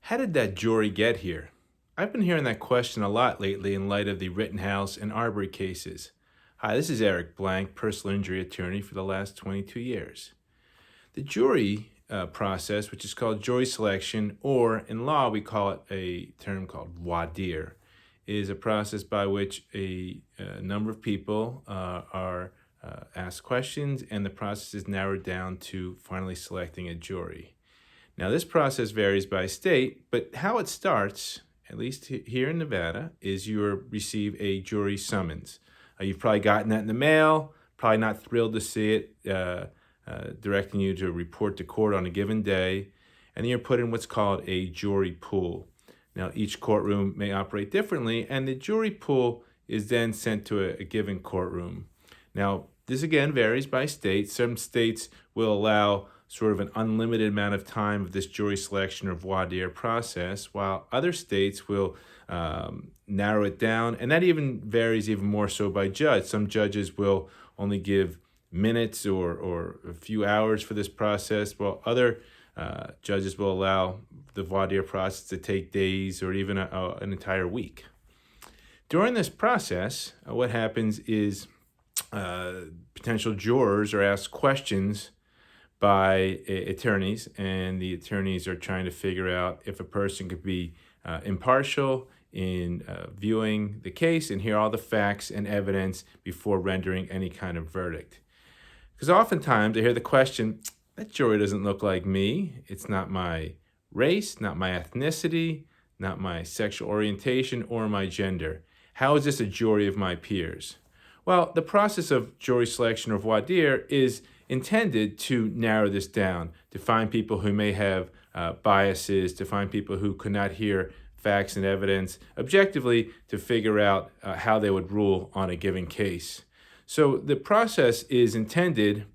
How did that jury get here? I've been hearing that question a lot lately in light of the Rittenhouse and Arbery cases. Hi, this is Eric Blank, personal injury attorney for the last 22 years. The jury process, which is called jury selection, or in law we call it a term called voir dire, is a process by which a number of people are asked questions and the process is narrowed down to finally selecting a jury. Now, this process varies by state, but how it starts, at least here in Nevada, is you receive a jury summons. You've probably gotten that in the mail, probably not thrilled to see it, directing you to report to court on a given day, and then you're put in what's called a jury pool. Now, each courtroom may operate differently, and the jury pool is then sent to a given courtroom. Now, this again varies by state. Some states will allow sort of an unlimited amount of time of this jury selection or voir dire process, while other states will narrow it down, and that even varies even more so by judge. Some judges will only give minutes or a few hours for this process, while other judges will allow the voir dire process to take days or even an entire week. During this process, what happens is potential jurors are asked questions by attorneys, and the attorneys are trying to figure out if a person could be impartial in viewing the case and hear all the facts and evidence before rendering any kind of verdict. Because oftentimes I hear the question, that jury doesn't look like me. It's not my race, not my ethnicity, not my sexual orientation, or my gender. How is this a jury of my peers? Well, the process of jury selection or voir dire is intended to narrow this down, to find people who may have biases, to find people who could not hear facts and evidence objectively, to figure out how they would rule on a given case. So the process is intended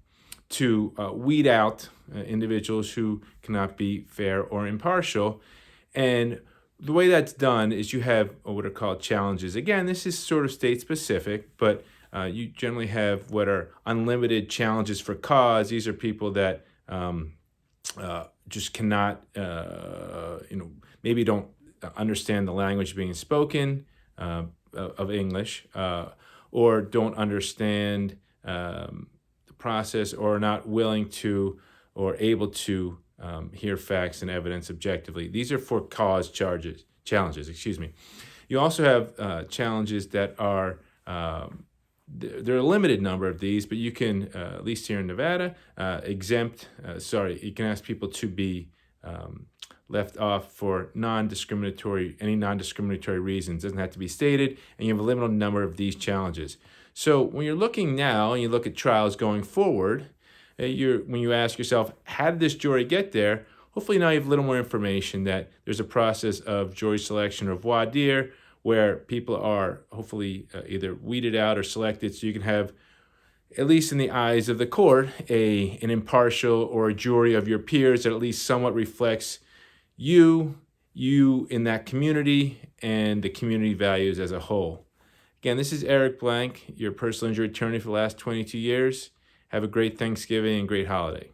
to weed out individuals who cannot be fair or impartial. And the way that's done is you have what are called challenges. Again, this is sort of state specific, but you generally have what are unlimited challenges for cause. These are people that just cannot, maybe don't understand the language being spoken of English, or don't understand the process, or are not willing to or able to hear facts and evidence objectively. These are for cause challenges. You also have challenges that are there are a limited number of these, but you can, at least here in Nevada, you can ask people to be left off for any non-discriminatory reasons. It doesn't have to be stated, and you have a limited number of these challenges. So when you're looking now, and you look at trials going forward, when you ask yourself, how did this jury get there? Hopefully now you have a little more information that there's a process of jury selection or voir dire, where people are hopefully either weeded out or selected, so you can have, at least in the eyes of the court, an impartial or a jury of your peers that at least somewhat reflects you in that community and the community values as a whole. Again, this is Eric Blank, your personal injury attorney for the last 22 years. Have a great Thanksgiving and great holiday.